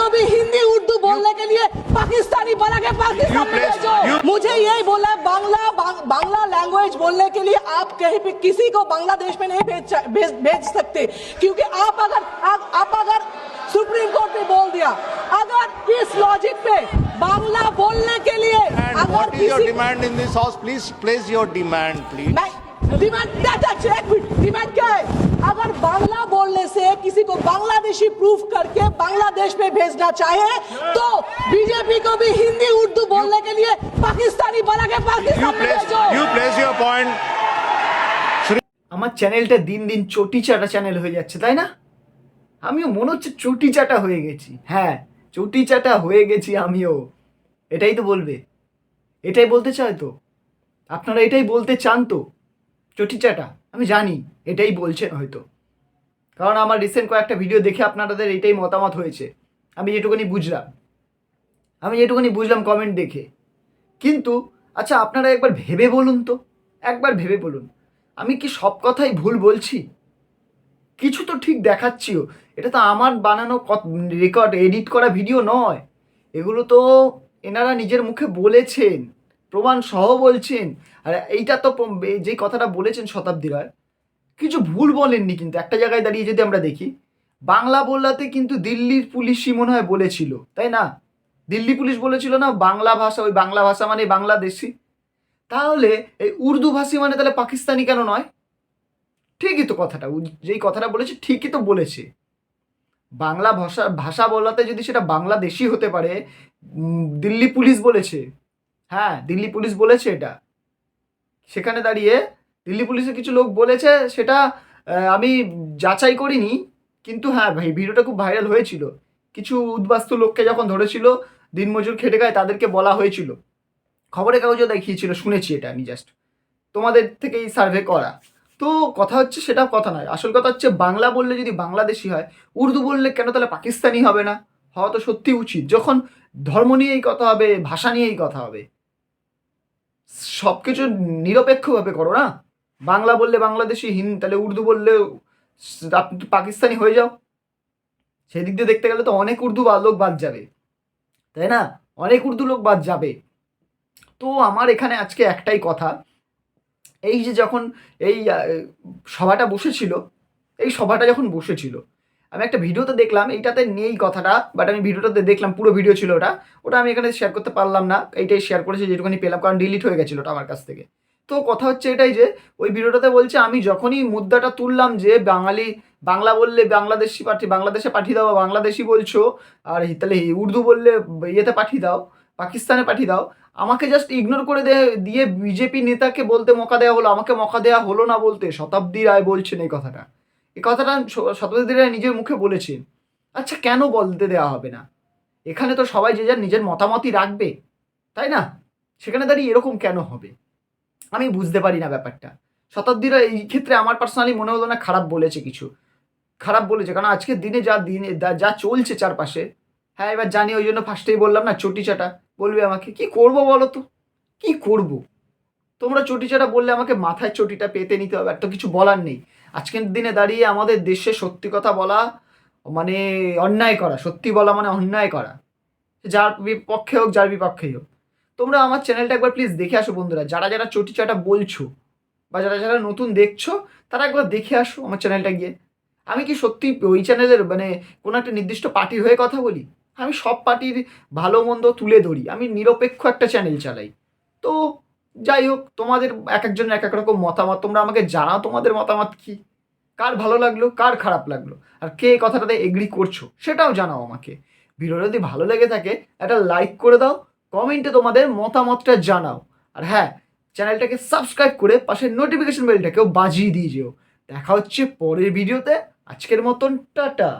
को भी हिंदी उर्दू बोलने के लिए पाकिस्तानी बना के पाकिस्तान में भेजो। मुझे यही बोला है, बांग्ला लैंग्वेज बोलने के लिए आप कहीं भी किसी को बांग्लादेश में नहीं भेज सकते, क्योंकि आप अगर सुप्रीम कोर्ट ने बोल दिया, अगर इस लॉजिक पे बांग्ला बोलने के लिए what is your demand in this house? Please place your demand, please. Demand क्या है? अगर बांग्ला बोलने से किसी को बांग्लादेशी प्रूफ करके बांग्लादेश में भेजना चाहे तो बीजेपी को भी हिंदी उर्दू बोलने के लिए पाकिस्तानी बना के पाकिस्तान में भेजो। You place your point. আমার চ্যানেলটা দিন দিন চটি চাটা চ্যানেল হয়ে যাচ্ছে, তাই না? আমিও মনে হচ্ছে চটি চাটা হয়ে গেছি। হ্যাঁ, চটি চাটা হয়ে গেছি আমিও। এটাই তো বলবে, এটাই বলতে চায় তো আপনারা, এটাই বলতে চান তো চটি চাটা। আমি জানি এটাই বলছেন হয়তো, কারণ আমার রিসেন্ট কয়েকটা ভিডিও দেখে আপনাদের এটাই মতামত হয়েছে। আমি যেটুকুনি বুঝলাম কমেন্ট দেখে। কিন্তু আচ্ছা, আপনারা একবার ভেবে বলুন তো, একবার ভেবে বলুন, আমি কি সব কথাই ভুল বলছি? কিছু তো ঠিক দেখাচ্ছিও। এটা তো আমার বানানো রেকর্ড এডিট করা ভিডিও নয়, এগুলো তো এনারা নিজের মুখে বলেছেন, প্রমাণ সহ বলছেন। আর এইটা তো যে কথাটা বলেছেন শতাব্দী রায়, কিছু ভুল বলেননি। কিন্তু একটা জায়গায় দাঁড়িয়ে যদি আমরা দেখি, বাংলা বললাতে কিন্তু দিল্লির পুলিশই মনে হয় বলেছিল, তাই না? দিল্লি পুলিশ বলেছিল না বাংলা ভাষা, ওই বাংলা ভাষা মানে বাংলাদেশি। তাহলে এই উর্দু ভাষী মানে তাহলে পাকিস্তানি কেন নয়? ঠিকই তো কথাটা, যেই কথাটা বলেছে ঠিকই তো বলেছে। বাংলা ভাষা বলাতে যদি সেটা বাংলাদেশি হতে পারে, দিল্লি পুলিশ বলেছে। হ্যাঁ, দিল্লি পুলিশ বলেছে এটা। সেখানে দাঁড়িয়ে দিল্লি পুলিশের কিছু লোক বলেছে, সেটা আমি যাচাই করিনি, কিন্তু হ্যাঁ ভাই, ভিডিওটা খুব ভাইরাল হয়েছিল। কিছু উদ্বাস্তু লোককে যখন ধরেছিল, দিনমজুর খেটে খায়, তাদেরকে বলা হয়েছিল, খবরের কাগজও দেখিয়েছিল, শুনেছি এটা আমি জাস্ট তোমাদের থেকেই সার্ভে করা। তো কথা হচ্ছে সেটা কথা নয়, আসল কথা হচ্ছে বাংলা বললে যদি বাংলাদেশি হয়, উর্দু বললে কেন তাহলে পাকিস্তানি হবে না? হওয়া তো সত্যি উচিত। যখন ধর্ম নিয়েই কথা হবে, ভাষা নিয়েই কথা হবে, সব কিছু নিরপেক্ষভাবে করো না। বাংলা বললে বাংলাদেশি, তাহলে উর্দু বললে আপনি পাকিস্তানি হয়ে যাও। সেদিক দিয়ে দেখতে গেলে তো অনেক উর্দু লোক বাদ যাবে, তাই না? অনেক উর্দু লোক বাদ যাবে। তো আমার এখানে আজকে একটাই কথা, এই যে যখন এই সভাটা বসেছিল, আমি একটা ভিডিওতে দেখলাম, এইটাতে নেই কথাটা, বাট আমি ভিডিওটাতে দেখলাম, পুরো ভিডিও ছিল ওটা আমি এখানে শেয়ার করতে পারলাম না, এইটাই শেয়ার করেছি যেটুকুনি পেলাম, কারণ ডিলিট হয়ে গেছিলো ওটা আমার কাছ থেকে। তো কথা হচ্ছে এটাই যে ওই ভিডিওটাতে বলছে, আমি যখনই মুদ্রাটা তুললাম যে বাংলা বললে বাংলাদেশে পাঠিয়ে দাও, বাংলাদেশি বলছো, আর তাহলে উর্দু বললে ইয়েতে পাঠিয়ে দাও, পাকিস্তানে পাঠিয়ে দাও, আমাকে জাস্ট ইগনোর করে দিয়ে বিজেপি নেতাকে বলতে মকা দেওয়া হলো, আমাকে মকা দেওয়া হলো না বলতে। শতাব্দী রায় বলছেন এই কথাটা শতাব্দী রায় নিজের মুখে বলেছেন। আচ্ছা, কেন বলতে দেওয়া হবে না? এখানে তো সবাই যে যার নিজের মতামতই রাখবে, তাই না? সেখানে দাঁড়িয়ে এরকম কেন হবে? আমি বুঝতে পারি না ব্যাপারটা। শতাব্দী রায় এই ক্ষেত্রে আমার পার্সোনালি মনে হলো না খারাপ বলেছে, কারণ আজকের দিনে যা চলছে চারপাশে। হ্যাঁ, এবার জানি, ওই জন্য ফার্স্টেই বললাম না, চটি চাটা বলবে আমাকে। কি করবো বলো তো, কি করব? তোমরা চটি চাটা বললে আমাকে মাথায় চটিটা পেতে নিতে হবে, আর তো কিছু বলার নেই। আজকের দিনে দাঁড়িয়ে আমাদের দেশে সত্যি কথা বলা মানে অন্যায় করা, সত্যি বলা মানে অন্যায় করা, যার বিপক্ষে হোক যার বিপক্ষেই হোক। তোমরা আমার চ্যানেলটা একবার প্লিজ দেখে আসো বন্ধুরা, যারা চটি চাটা বলছো বা যারা নতুন দেখছো, তারা একবার দেখে আসো আমার চ্যানেলটা গিয়ে। আমি কি সত্যি ওই চ্যানেলের মানে কোনো একটা নির্দিষ্ট পার্টির হয়ে কথা বলি? আমি সব পার্টির ভালো মন্দ তুলে ধরি, আমি নিরপেক্ষ একটা চ্যানেল চালাই। তো যাই হোক, তোমাদের এক একজনের এক এক রকম মতামত, তোমরা আমাকে জানাও তোমাদের মতামত কি, কার ভালো লাগলো, কার খারাপ লাগলো, আর কে কথাটাতে এগ্রি করছো সেটাও জানাও আমাকে। ভিডিওটা যদি ভালো লেগে থাকে একটা লাইক করে দাও, কমেন্টে তোমাদের মতামতটা জানাও, আর হ্যাঁ, চ্যানেলটাকে সাবস্ক্রাইব করে পাশের নোটিফিকেশন বেলটাকেও বাজিয়ে দিয়ে যেও। দেখা হচ্ছে পরের ভিডিওতে। আজকের মতন টাটা।